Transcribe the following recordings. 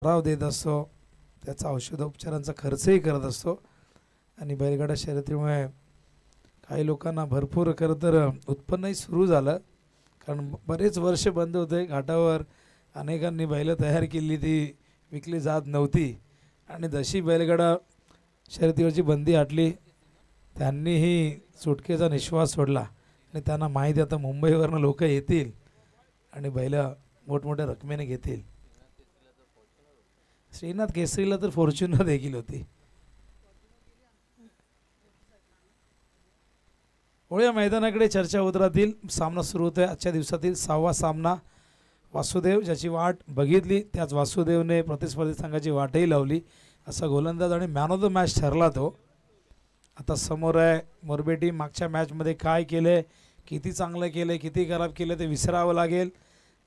राव देत असतो, त्याचा औषधोपचारांचा खर्चही करत असतो आणि बैलगाडा शर्यतीमुळे काही लोकांना भरपूर खरं तर उत्पन्नही सुरू झालं. कारण बरेच वर्ष बंद होते घाटावर, अनेकांनी बैलं तयार केली, ती विकली जात नव्हती आणि जशी बैलगाडा शर्यतीवरची बंदी हटली त्यांनीही सुटकेचा निश्वास सोडला आणि त्यांना माहिती आता मुंबईवरनं लोक येतील आणि बैलं मोठमोठ्या रकमेने घेतील. श्रीनाथ केसरीला तर फॉर्च्युनर देखील होती. वळूया मैदानाकडे. चर्चा होत राहतील. सामना सुरू होतोय. आजच्या दिवसातील 6वा सामना. वासुदेव ज्याची वाट बघितली त्याच वासुदेवने प्रतिस्पर्धी संघाची वाटही लावली. असा गोलंदाज आणि मॅन ऑफ द मॅच ठरला तो. आता समोर आहे मोरबी टीम. मागच्या मॅचमध्ये काय केले, किती चांगलं केलं, किती खराब केलं ते विसरावं लागेल.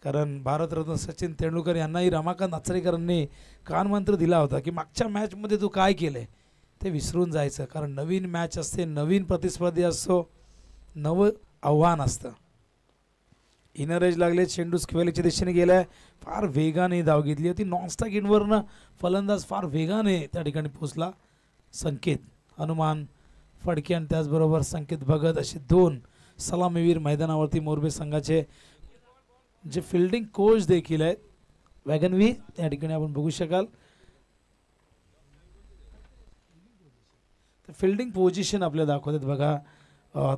कारण भारतरत्न सचिन तेंडुलकर यांनाही रमाकांत आचरेकरांनी कानमंत्र दिला होता की मागच्या मॅचमध्ये तू काय केलं ते विसरून जायचं. कारण नवीन मॅच असते, नवीन प्रतिस्पर्धी असतो, नवं आव्हान असतं. इनर एज लागले. चेंडू स्क्वेअरच्या दिशेने गेलाय. फार वेगाने धाव घेतली होती. नॉनस्टॉक इनवरनं फलंदाज फार वेगाने त्या ठिकाणी पोचला. संकेत हनुमान फडके आणि त्याचबरोबर संकेत भगत असे दोन सलामीवीर मैदानावरती मोरबी संघाचे जे फिल्डिंग कोच देखील आहेत वॅगनवी त्या ठिकाणी आपण बघू शकाल. फिल्डिंग पोझिशन आपल्याला दाखवतात बघा.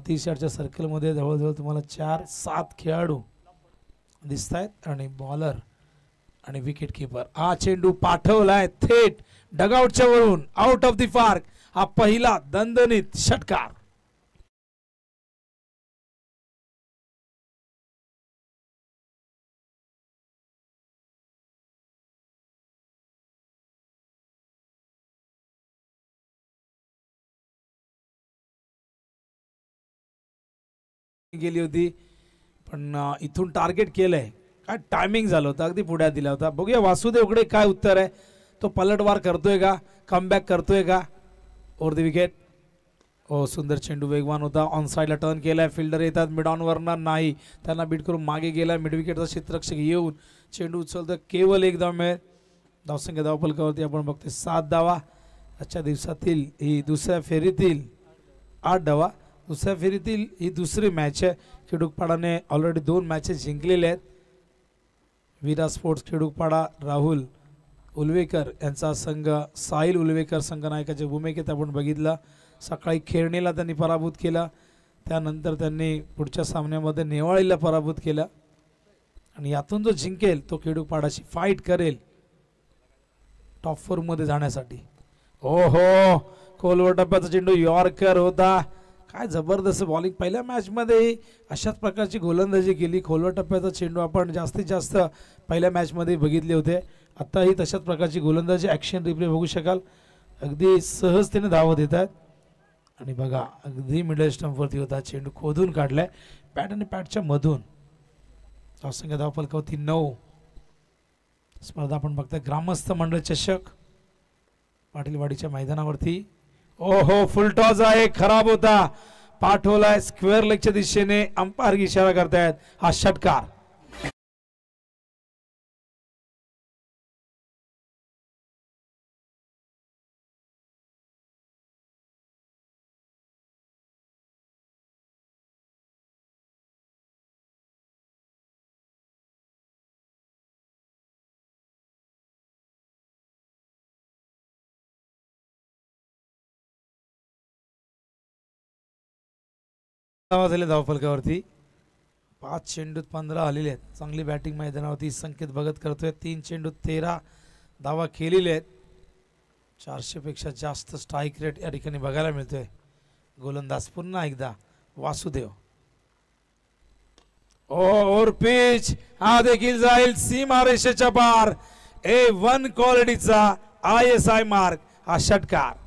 30 यार्डच्या सर्कलमध्ये जवळजवळ तुम्हाला 4-7 खेळाडू दिसत आहेत आणि बॉलर आणि विकेट किपर. हा चेंडू पाठवलाय थेट डगआउटच्या वरून आउट ऑफ द पार्क. हा पहिला दणदणीत षटकार. गेली होती पण इथून टार्गेट केलंय. काय टायमिंग झालं होतं, अगदी पुढ्यात दिला होता. बघूया वासुदेवकडे काय उत्तर आहे. तो पलटवार करतोय का, कमबॅक करतोय का. Over the wicket. हो, सुंदर चेंडू वेगवान होता. ऑन साईडला टर्न केलाय. फिल्डर येतात मिड ऑनवरना नाही, त्यांना बीट करून मागे गेला. मिड विकेटचा क्षेत्ररक्षक येऊन चेंडू उचलतो. केवळ एक धाव मिळेल. धावसंख्या धावफलकावरती आपण बघतोय 7 धावा. आजच्या दिवसातील ही दुसऱ्या फेरीतील 8 धावा. दुसऱ्या फेरीतील ही दुसरी मॅच आहे. खिडूकपाडाने ऑलरेडी 2 मॅचेस जिंकलेले आहेत. विरा स्पोर्ट्स खिडूकपाडा राहुल उलवेकर यांचा संघ साहिल उलवेकर संघनायकाच्या भूमिकेत आपण बघितला. सकाळी खेरणीला त्यांनी पराभूत केला. त्यानंतर त्यांनी पुढच्या सामन्यामध्ये नेवाळीला पराभूत केला आणि यातून जो जिंकेल तो खिडूकपाडाशी फाईट करेल टॉप 4 मध्ये जाण्यासाठी. ओहो, खोलवर टप्प्याचा चेंडू यॉर्कर होता. काय जबरदस्त बॉलिंग. पहिल्या मॅचमध्ये अशाच प्रकारची गोलंदाजी केली. खोलवर टप्प्याचा चेंडू आपण जास्तीत जास्त पहिल्या मॅचमध्ये बघितले होते. आत्ताही तशाच प्रकारची गोलंदाजी ॲक्शन रिप्ले बघू शकाल. अगदी सहजतेने धावत येत आहेत आणि बघा अगदी मिडल स्टंपवरती होता चेंडू, खोदून काढलाय पॅट आणि पॅटच्या मधून. धावसंख्या धावफलकावरती 9. स्पर्धा आपण बघताय ग्रामस्थ मंडळ चषक पाटीलवाडीच्या मैदानावरती. ओहो, फुल टॉस आहे, खराब होता. पाठवलाय स्क्वेअर लेगच्या दिशेने. अंपायर इशारा करतायत. हा षटकार. झाले धावफलकावरती. 5 चेंडूत 15 आलेले आहेत. चांगली बॅटिंग मैदानावरती संकेत भगत करतोय. 3 चेंडूत 13 धावा केलेले आहेत. 400 पेक्षा जास्त स्ट्राईक रेट या ठिकाणी बघायला मिळतोय. गोलंदाज पुन्हा एकदा वासुदेव. Over pitch. हा देखील जाईल सीमारेषेच्या पार. A1 क्वालिटीचा ISI मार्क. हा षटकार.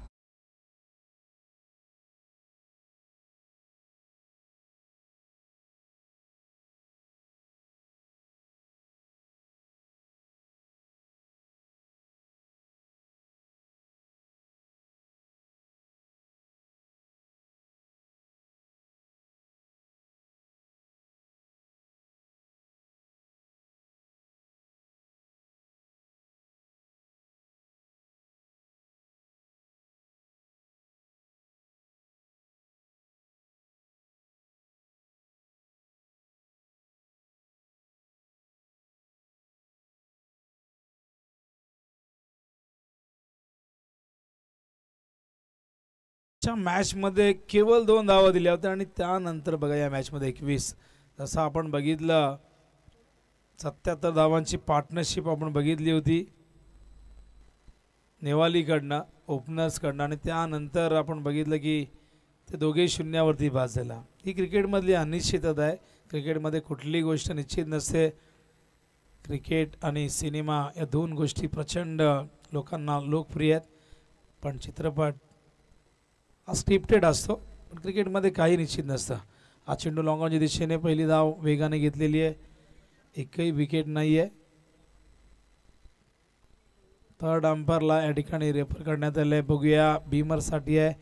मागच्या मॅचमध्ये केवळ 2 धावा दिल्या होत्या आणि त्यानंतर बघा या मॅचमध्ये 21. जसं आपण बघितलं 77 धावांची पार्टनरशिप आपण बघितली होती नेवालीकडनं ओपनर्सकडनं आणि त्यानंतर आपण बघितलं की ते दोघेही शून्यावरती बाद झाला. ही क्रिकेटमधली अनिश्चितता आहे. क्रिकेटमध्ये कुठली गोष्ट निश्चित नसते. क्रिकेट आणि सिनेमा या 2 गोष्टी प्रचंड लोकांना लोकप्रिय आहेत, पण चित्रपट हा स्क्रिप्टेड असतो. पण क्रिकेटमध्ये काही निश्चित नसतं. हा चेंडू लॉंगॉनच्या दिशेने पहिली धाव वेगाने घेतलेली आहे. एकही विकेट नाही आहे. थर्ड अंपायरला या ठिकाणी रेफर करण्यात आलं आहे. बघूया बीमरसाठी आहे,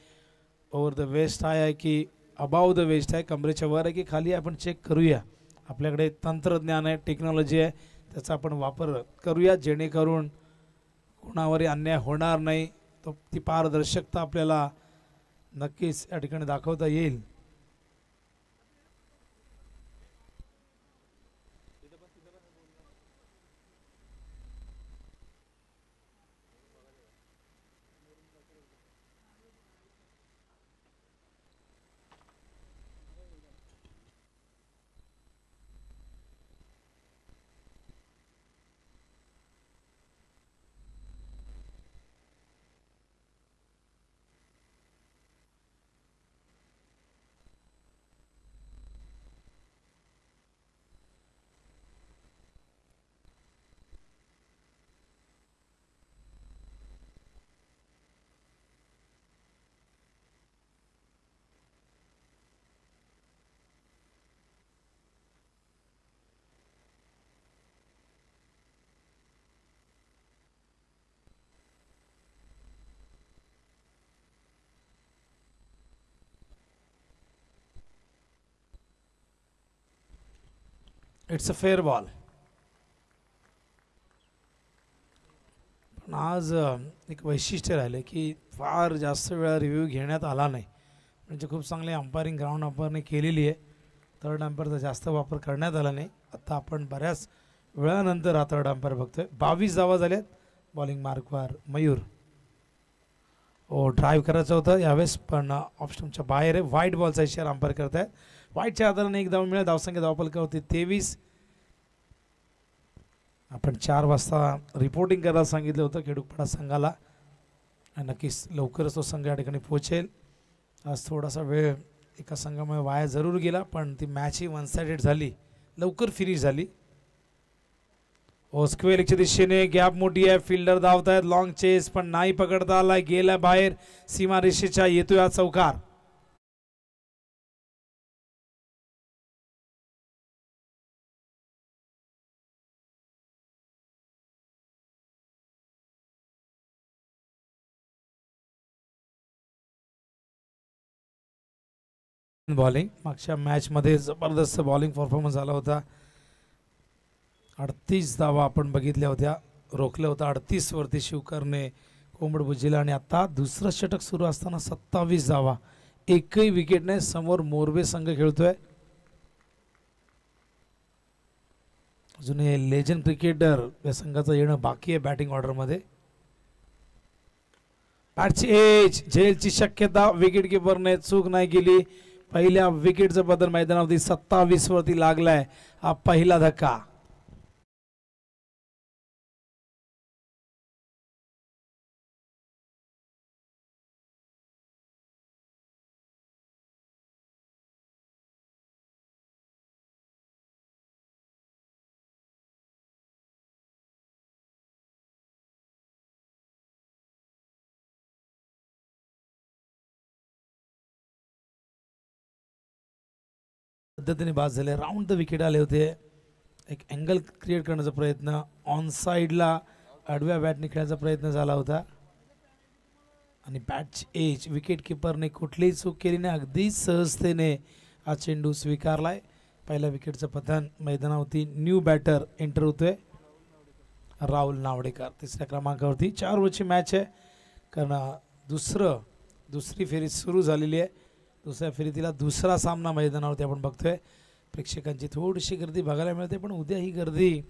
ओव्हर द वेस्ट आहे की अबाव द वेस्ट आहे, कमरेच्या वर आहे की खाली, आपण चेक करूया. आपल्याकडे तंत्रज्ञान आहे, टेक्नॉलॉजी आहे, त्याचा आपण वापर करूया जेणेकरून कोणावरही अन्याय होणार नाही. तो ती पारदर्शकता आपल्याला नक्कीच या ठिकाणी दाखवता येईल. It's a fair ball. पण आज एक वैशिष्ट्य राहिलं की फार जास्त वेळा रिव्ह्यू घेण्यात आला नाही. म्हणजे खूप चांगली अंपायरिंग ग्राउंड अंपायरने केलेली आहे. थर्ड अंपायरचा जास्त वापर करण्यात आला नाही. आता आपण बऱ्याच वेळानंतर हा थर्ड अंपायर बघतोय. 22 धावा झाल्यात. बॉलिंग मार्कवर मयूर. ड्राईव्ह करायचं होतं यावेळेस, पण ऑप्शनच्या बाहेर आहे. व्हाईट बॉलचा इशारा अंपायर करत आहेत. व्हाईटच्या आधाराने 1 धाव मिळाली. धावसंख्या धावफलकावरती 23. आपण 4 वाजता रिपोर्टिंग करायला सांगितलं होतं खेडूपाडा संघाला, आणि नक्कीच लवकरच तो संघ या ठिकाणी पोहोचेल. आज थोडासा वेळ एका संघामुळे वाया जरूर गेला, पण ती मॅचही 1 साइडेड झाली, लवकर फिनिश झाली. स्क्वेअरच्या दिशेने गॅप मोठी आहे. फिल्डर धावत आहेत. लॉंग चेस पण नाही पकडता आला, गेला बाहेर. सीमारेषेच्या येतोय हा चौकार. बॉलिंग मागच्या मॅचमध्ये जबरदस्त बॉलिंग परफॉर्मन्स आला होता. 38 धावा आपण बघितल्या होत्या. रोखलं होतं 38 वरती शिवकरने कोंबड बुजीला, आणि आता दुसरं षटक सुरू असताना 27 धावा, एकही विकेट नाही. समोर मोरबे संघ खेळतोय. अजून हे लेजंड क्रिकेटर या संघाचं येणं बाकी आहे बॅटिंग ऑर्डरमध्ये. बॅटची एज झेलची शक्यता. विकेट किपरने चूक नाही केली. पहिल्या विकेटचं बदल मैदानावरती 27 वरती लागलाय. हा पहिला धक्का. पद्धतीने बाद झाले. राऊंड द विकेट आले होते. एक अँगल क्रिएट करण्याचा प्रयत्न, ऑन साईडला आडव्या बॅटने खेळण्याचा प्रयत्न झाला होता, आणि बॅटची एज विकेट किपरने कुठलीही चूक केली नाही. अगदी सहजतेने हा चेंडू स्वीकारलाय. पहिल्या विकेटचं पतन. मैदानावरती न्यू बॅटर एंटर होतोय, राहुल नावडेकर. तिसऱ्या क्रमांकावरती. 4 ओव्हरची मॅच आहे, कारण दुसरी फेरी सुरू झालेली आहे. दुसऱ्या फेरीतीला दुसरा सामना मैदानावरती आपण बघतोय. प्रेक्षकांची थोडीशी गर्दी बघायला मिळते, पण उद्या ही गर्दी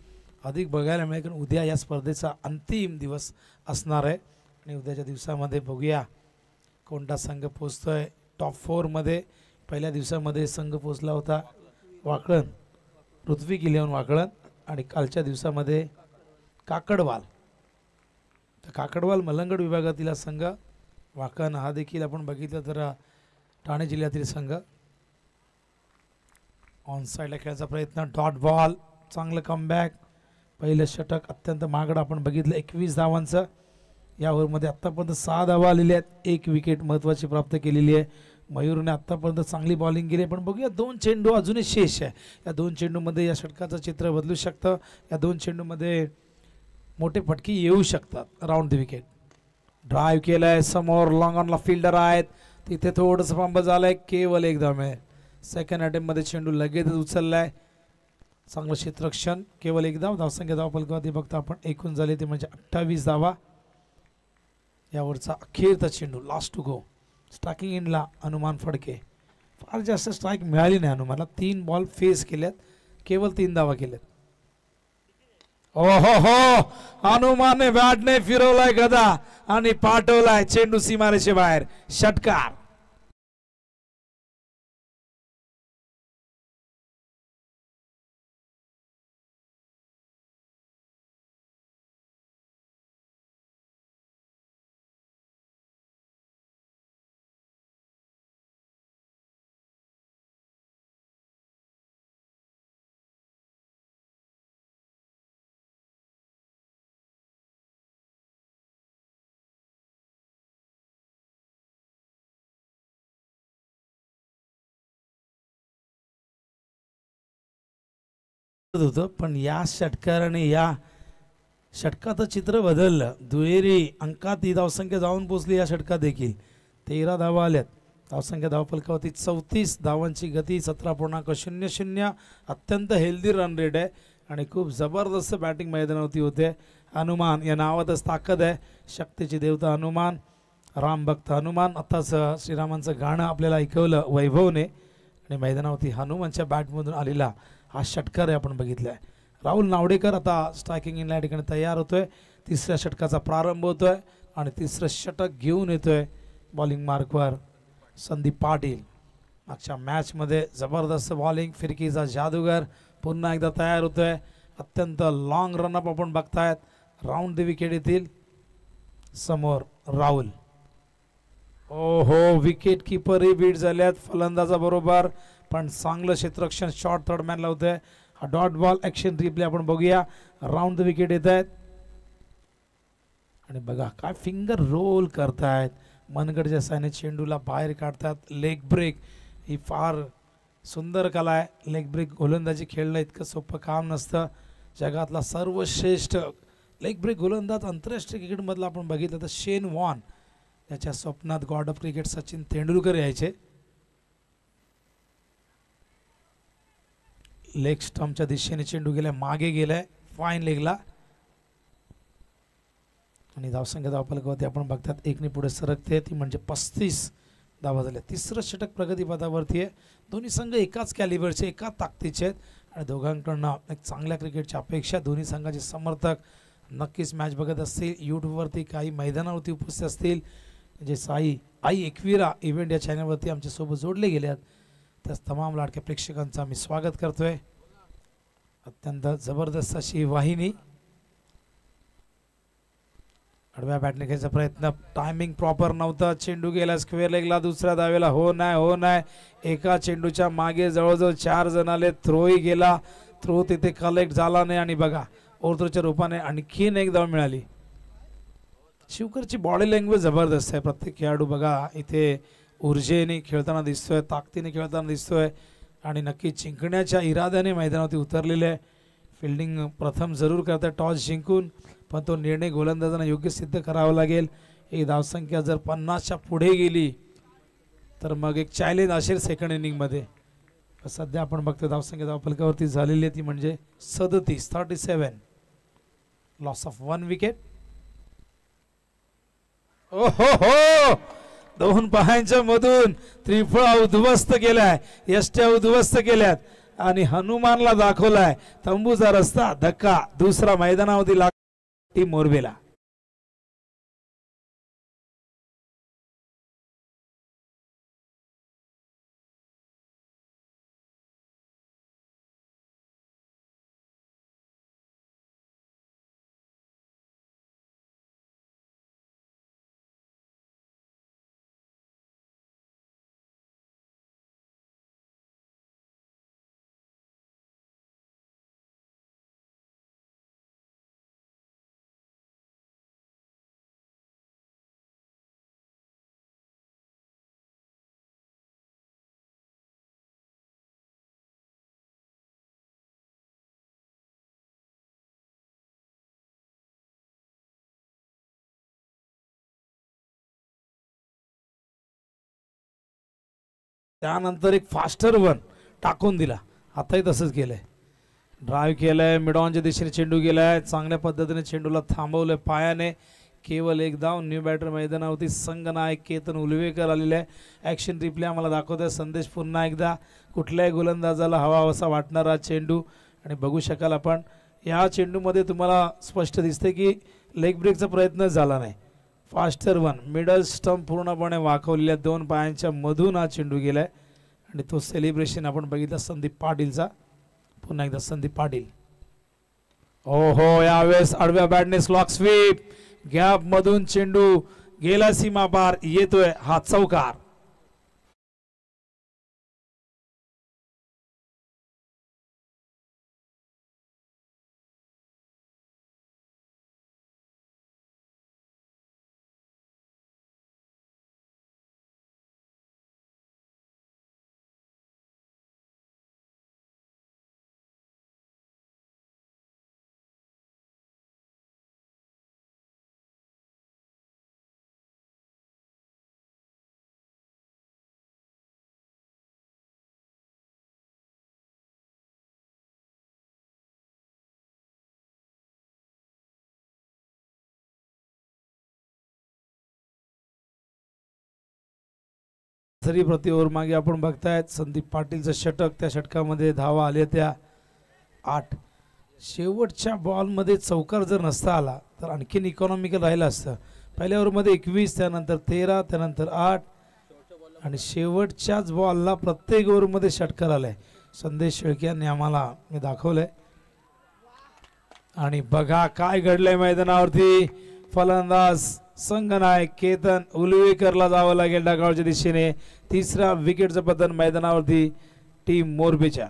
अधिक बघायला मिळेल, कारण उद्या या स्पर्धेचा अंतिम दिवस असणार आहे. आणि उद्याच्या दिवसामध्ये बघूया कोणता संघ पोचतोय टॉप 4 मध्ये? पहिल्या दिवसामध्ये संघ पोचला होता वाकळण, ऋत्विक 11 वाकळण, आणि कालच्या दिवसामध्ये काकडवाल. तर काकडवाल मलंगड विभागातील संघ, वाकण हा देखील आपण बघितलं तर ठाणे जिल्ह्यातील संघ. ऑन साईडला खेळायचा प्रयत्न, डॉट बॉल, चांगलं कमबॅक. पहिलं षटक अत्यंत महागडं आपण बघितलं 21 धावांचं. या ओव्हरमध्ये आत्तापर्यंत 6 धावा आलेल्या आहेत, 1 विकेट महत्त्वाची प्राप्त केलेली आहे. मयूरने आत्तापर्यंत चांगली बॉलिंग केली, पण बघूया 2 चेंडू अजूनही शेष आहे. या 2 चेंडूमध्ये या षटकाचं चित्र बदलू शकतं. या 2 चेंडूमध्ये मोठे फटके येऊ शकतात. राऊंड द विकेट, ड्राईव्ह केलाय, समोर लॉंग ऑनला फिल्डर आहेत, तिथे थोडंसं फंबल झालंय, केवळ 1 धाव मिळेल. सेकंड अटेम्प्टमध्ये चेंडू लगेच उचललाय, चांगलं क्षेत्ररक्षण, केवळ 1 धाव. धावसंख्या धावफलकावरती बघता आपण एकूण झाले ते म्हणजे 28 धावा. यावरचा अखेरचा चेंडू, लास्ट टू गो, स्ट्रायकिंग इनला हनुमान फडके. फार जास्त स्ट्राईक मिळाली नाही हनुमानला, 3 बॉल फेस केल्यात, केवळ 3 धावा केल्यात. ओहो हो, हनुमानने बॅटने फिरवलाय गदा आणि पाठवलाय चेंडू सीमारेषे बाहेर. षटकार. होतं, पण या षटकाराने या षटकाचं चित्र बदललं. दुहेरी अंकात ही धावसंख्या जाऊन पोचली. या षटकात देखील 13 धावा आल्यात. धावसंख्या धावफलकावरती 34 धावांची गती, 17.00. अत्यंत हेल्दी रन रेट आहे आणि खूप जबरदस्त बॅटिंग मैदानावरती होते. हनुमान या नावातच ताकद आहे. शक्तीची देवता हनुमान, रामभक्त हनुमान. आताच श्रीरामांचं गाणं आपल्याला ऐकवलं वैभवने, आणि मैदानावरती हनुमानच्या बॅटमधून आलेला हा षटकार आहे आपण बघितलाय. राहुल नावडेकर आता स्ट्रायकिंग इनला ठिकाणी तयार होतोय. तिसऱ्या षटकाचा प्रारंभ होतोय आणि तिसरं षटक घेऊन येतोय बॉलिंग मार्कवर संदीप पाटील. मागच्या मॅचमध्ये जबरदस्त बॉलिंग, फिरकीचा जादूगर पुन्हा एकदा तयार होतोय. अत्यंत लॉंग रनअप आपण बघतायत. राऊंड द विकेट येतील. समोर राहुल, ओहो, विकेट किपरही बीट झाल्यात फलंदाजा बरोबर, पण चांगलं क्षेत्ररक्षण शॉर्ट थर्डमॅन लावतोय. हा डॉट बॉल ॲक्शन रिप्ले आपण बघूया. राऊंड द विकेट येत आहेत आणि बघा काय फिंगर रोल करतायत. मनगडच्या साहाय्याने चेंडूला बाहेर काढतात. लेग ब्रेक ही फार सुंदर कला आहे. लेग ब्रेक गोलंदाजी खेळणं इतकं सोपं काम नसतं. जगातला सर्वश्रेष्ठ लेग ब्रेक गोलंदाज आंतरराष्ट्रीय क्रिकेटमधला आपण बघितलं तर शेन वॉन, याच्या स्वप्नात God of cricket Sachin Tendulkar यायचे. लेग स्टंपच्या दिशेने चेंडू गेलाय, मागे गेलाय फाईन लेगला, आणि धावसंख्या धावफलकावरती आपण बघतात 1ने पुढे सरकते, ती म्हणजे 35 धावा झाल्या. तिसरं षटक प्रगतीपथावरती आहे. दोन्ही संघ एकाच कॅलिबरचे, एकाच ताकदीचे आहेत आणि दोघांकडनं एक चांगल्या क्रिकेटची अपेक्षा. दोन्ही संघाचे समर्थक नक्कीच मॅच बघत असतील. यूट्यूबवरती काही मैदानावरती उपस्थित असतील, जे आई एकविरा इव्हेंट या चॅनलवरती आमच्यासोबत जोडले गेले आहेत. त्या तमाम लाडक्या प्रेक्षकांचं आम्ही स्वागत करतोय. अत्यंत जबरदस्त अशी वाहिनी. आडव्या बॅटने घ्यायचा प्रयत्न, टायमिंग प्रॉपर नव्हता. चेंडू गेला स्क्वेअर लेगला. दुसऱ्या धावेला हो नाही. एका चेंडूच्या मागे जवळजवळ 4 जण आले. थ्रोही गेला, थ्रो तिथे कलेक्ट झाला नाही आणि बघा ओव्हरथ्रोच्या रूपाने आणखीन एक धाव मिळाली. शिवकरची बॉडी लँग्वेज जबरदस्त आहे. प्रत्येक खेळाडू बघा इथे ऊर्जेने खेळताना दिसतोय, ताकदीने खेळताना दिसतोय आणि नक्की जिंकण्याच्या इराद्याने मैदानावरती उतरलेले आहे. फिल्डिंग प्रथम जरूर करतात टॉस जिंकून, पण तो निर्णय गोलंदाजांना योग्य सिद्ध करावा लागेल. ही धावसंख्या जर 50च्या पुढे गेली तर मग एक चॅलेंज असेल सेकंड इनिंगमध्ये. सध्या आपण बघतो धावसंख्या धावफलकावरती झालेली आहे ती म्हणजे 37. Loss of 1 wicket. ओहो हो, 2 पायांच्या मधून त्रिफळा उद्ध्वस्त केलाय, यष्ट्या उद्ध्वस्त केल्यात आणि हनुमानला दाखवलाय तंबूचा रस्ता. धक्का दुसरा मैदानावरती लागला मोरबेला. त्यानंतर एक फास्टर वन टाकून दिला. आताही तसंच केलंय. ड्राईव्ह केलंय, मिडॉनच्या दिशेने चेंडू गेलाय, चांगल्या पद्धतीने चेंडूला थांबवलंय पायाने. केवळ एक धाव. न्यू बॅटर मैदानावरती संघनायक केतन उलवेकर आलेले आहे. ॲक्शन रिप्ले आम्हाला दाखवतोय संदेश. पुन्हा एकदा कुठल्याही गोलंदाजाला हवाहवासा वाटणारा चेंडू. आणि बघू शकाल आपण या चेंडूमध्ये तुम्हाला स्पष्ट दिसते की लेग ब्रेकचा प्रयत्न झाला नाही. फास्टर वन, मिडल स्टंप पूर्णपणे वाकवलेल्या 2 पायांच्या मधून हा चेंडू गेलाय. आणि तो सेलिब्रेशन आपण बघितला संदीप पाटीलचा. पुन्हा एकदा संदीप पाटील. ओहो, यावेळेस आडव्या बॅटने स्लॉक स्वीप. गॅप मधून चेंडू गेला सीमा पार. येतोय हा चौकार. तरी प्रति ओव्हर मागे आपण बघतायत संदीप पाटीलचं षटक. त्या षटकामध्ये धावा आल्या त्या 8. शेवटच्या बॉलमध्ये चौकार जर नसता आला तर आणखीन इकॉनॉमिकल राहिलं असतं. पहिल्या ओव्हरमध्ये 21, त्यानंतर 13, त्यानंतर 8 आणि शेवटच्याच बॉलला प्रत्येक ओव्हरमध्ये षटकार आलाय. संदेश शेळके यांनी आम्हाला मी दाखवलंय. आणि बघा काय घडलंय मैदानावरती. फलंदाज संघनायक केतन उलवेकरला जावं लागेल डागावरच्या दिशेने. 3रा विकेटचं पतन मैदानावरती टीम मोरबीच्या.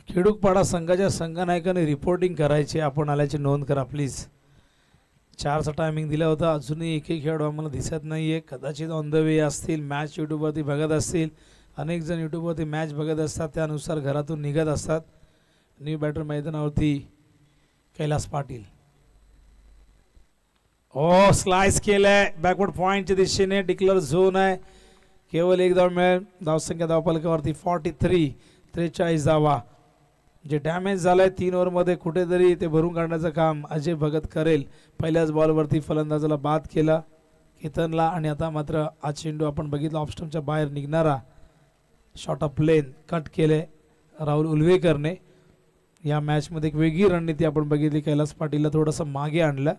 खेडूकपाडा संघाच्या संघनायकाने रिपोर्टिंग करायची. आपण आल्याची नोंद करा प्लीज. 4चा टायमिंग दिला होता. अजूनही एकही खेळाडू आम्हाला दिसत नाहीये. कदाचित ऑन द वे असतील. मॅच यूट्यूबवरती बघत असतील. अनेक जण यूट्यूबवरती मॅच बघत असतात, त्यानुसार घरातून निघत असतात. न्यू बॅटर मैदानावरती कैलास पाटील. ओ, स्लाइस केलंय बॅकवर्ड पॉइंटच्या दिशेने. डिक्लेअर झोन आहे. केवळ एक धाव मिळेल. धावसंख्या धावफलकावरती 43 धावा. जे डॅमेज झालंय 3 ओव्हरमध्ये कुठेतरी ते भरून काढण्याचं काम अजय भगत करेल. पहिल्याच बॉलवरती फलंदाजाला बाद केला केतनला. आणि आता मात्र हा चेंडू आपण बघितला ऑफस्टंपच्या बाहेर निघणारा. शॉर्ट ऑफ प्लेन कट केले राहुल उलवेकरने. या मॅचमध्ये एक वेगळी रणनीती आपण बघितली. कैलास पाटीलला थोडंसं मागे आणलं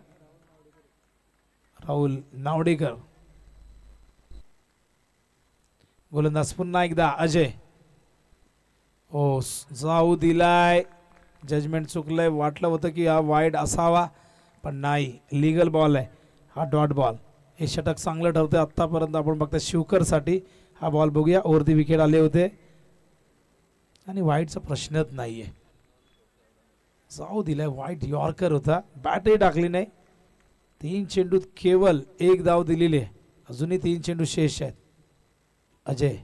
राहुल नावडेकर. गोलंदाज पुन्हा एकदा अजय. ओ, जाऊ दिलाय. जजमेंट चुकलंय. वाटलं होतं की हा वाईड असावा पण नाही. लीगल बॉल आहे हा, डॉट बॉल. हे षटक चांगलं ठरतंय आतापर्यंत. आपण बघता शिवकरसाठी हा बॉल बघूया. वरती विकेट आले होते आणि वाईडचा प्रश्नच नाहीये. जाऊ दिलाय. वाईट यॉर्कर होता. बॅटही टाकली नाही. 3 चेंडूत केवळ 1 धाव दिलेली आहे. अजूनही 3 चेंडू शेष आहेत. अजय.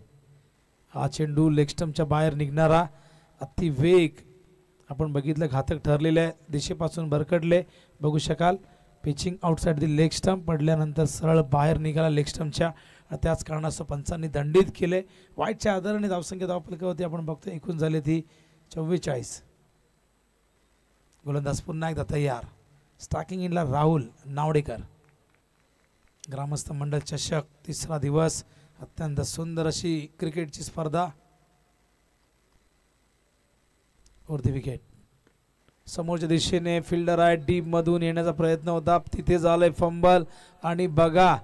हा चेंडू लेगस्टंपच्या बाहेर निघणारा. अतिवेग आपण बघितलं घातक ठरलेलं आहे. दिशेपासून भरकटले बघू शकाल. Pitching outside the leg stump पडल्यानंतर सरळ बाहेर निघाला लेगस्टंपच्या. त्याच कारणास्तव पंचांनी दंडित केले. वाईटच्या आधाराने धावसंख्या धावफलकावरती आपण बघतो एकूण झाले ती 44. गोलंदाज पुन्हा एकदा तयार. स्टार्टिंग इनला राहुल नावडेकर. ग्रामस्थ मंडळ चषक 3रा दिवस. अत्यंत सुंदर अशी क्रिकेटची स्पर्धा. वरती विकेट. समोरच्या दिशेने फिल्डर आहे. डीप मधून येण्याचा प्रयत्न होता. तिथे झालंय फंबल. आणि बघा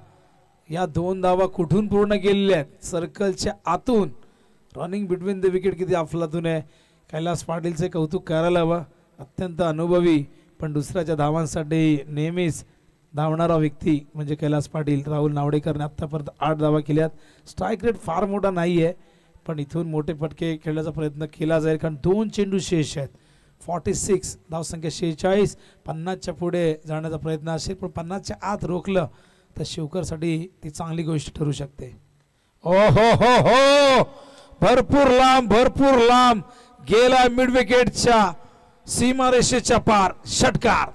या 2 धावा कुठून पूर्ण केलेल्या आहेत. सर्कलच्या आतून. रनिंग बिटवीन द विकेट किती अफलातून आहे. कैलास पाटीलचे कौतुक करायला हवं. अत्यंत अनुभवी पण दुसऱ्याच्या धावांसाठी नेहमीच धावणारा व्यक्ती म्हणजे कैलास पाटील. राहुल नावडेकरने आत्तापर्यंत 8 धावा केल्यात. स्ट्राईक रेट फार मोठा नाही आहे, पण इथून मोठे फटके खेळण्याचा प्रयत्न केला जाईल, कारण 2 चेंडू शेष आहेत. 46 धावसंख्या 46. 50च्या पुढे जाण्याचा प्रयत्न असेल, पण 50च्या आत रोखलं तर शिवकरसाठी ती चांगली गोष्ट ठरू शकते. ओ हो हो हो, भरपूर लांब गेला मिड विकेटच्या सीमारेषेच्या पार. षटकार.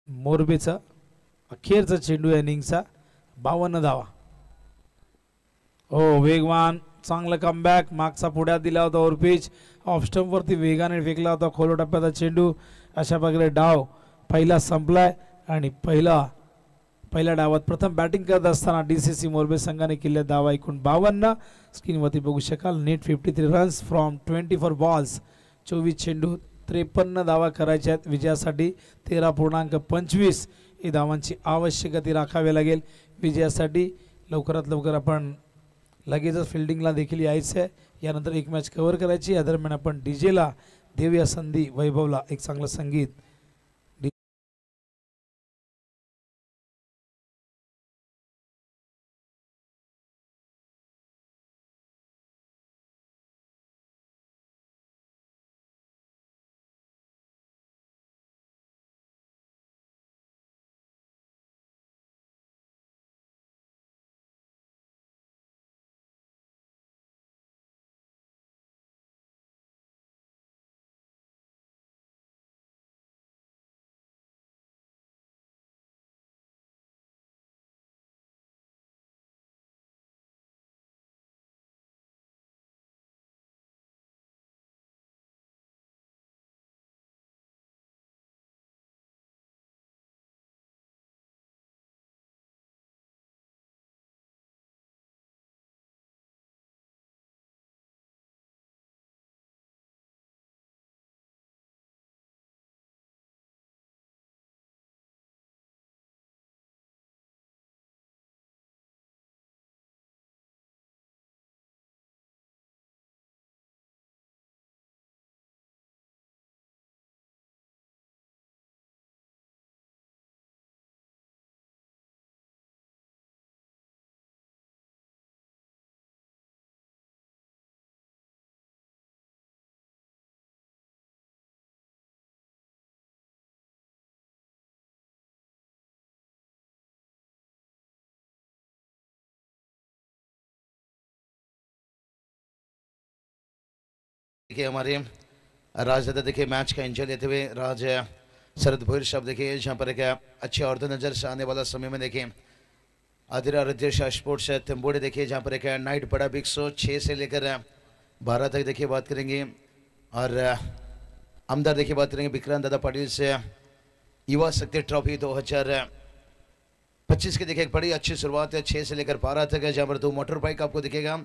मोरबेचा अखेरचा चेंडू इनिंगचा. 52 धावा. हो, वेगवान चांगला कमबॅक. मागचा पुढ्यात दिला होता ओव्हरपिच. ऑफ स्टंप वरती वेगाने फेकला होता खोलो टप्प्याचा चेंडू. अशा प्रकारे डाव पहिला संपलाय आणि पहिल्या डावात प्रथम बॅटिंग करत असताना DCC मोरबे संघाने केलेला धावा एकूण 52. स्क्रीनवरती बघू शकाल. Net 53 runs from 24 balls. 24 चेंडू 53 धावा करायच्या आहेत विजयासाठी. 13.25 ही धावांची आवश्यकता राखावी लागेल विजयासाठी. लवकरात लवकर आपण लगेचच फिल्डिंगला देखील यायचं आहे. यानंतर एक मॅच कव्हर करायची. या दरम्यान आपण डीजेला देऊया संधी, वैभवला एक चांगलं संगीत. देखिए हमारे राजदादा देखिए मैच का एंजॉय लेते हुए राज शरद भोर साहब देखिए जहाँ पर एक अच्छे और तो नजर से आने वाला समय में देखिए आदिरा रद्देशाह स्पोर्ट्स तंबोड़े देखिए जहाँ पर एक नाइट बड़ा बिग शो 6 से लेकर 12 तक देखिए बात करेंगे। और आमदार देखिए बात करेंगे विक्रांत दादा पाटिल से युवा शक्ति ट्रॉफी 2025 की देखिए एक बड़ी अच्छी शुरुआत है 6 से लेकर 12 तक है, जहाँ पर 2 मोटर बाइक आपको दिखेगा।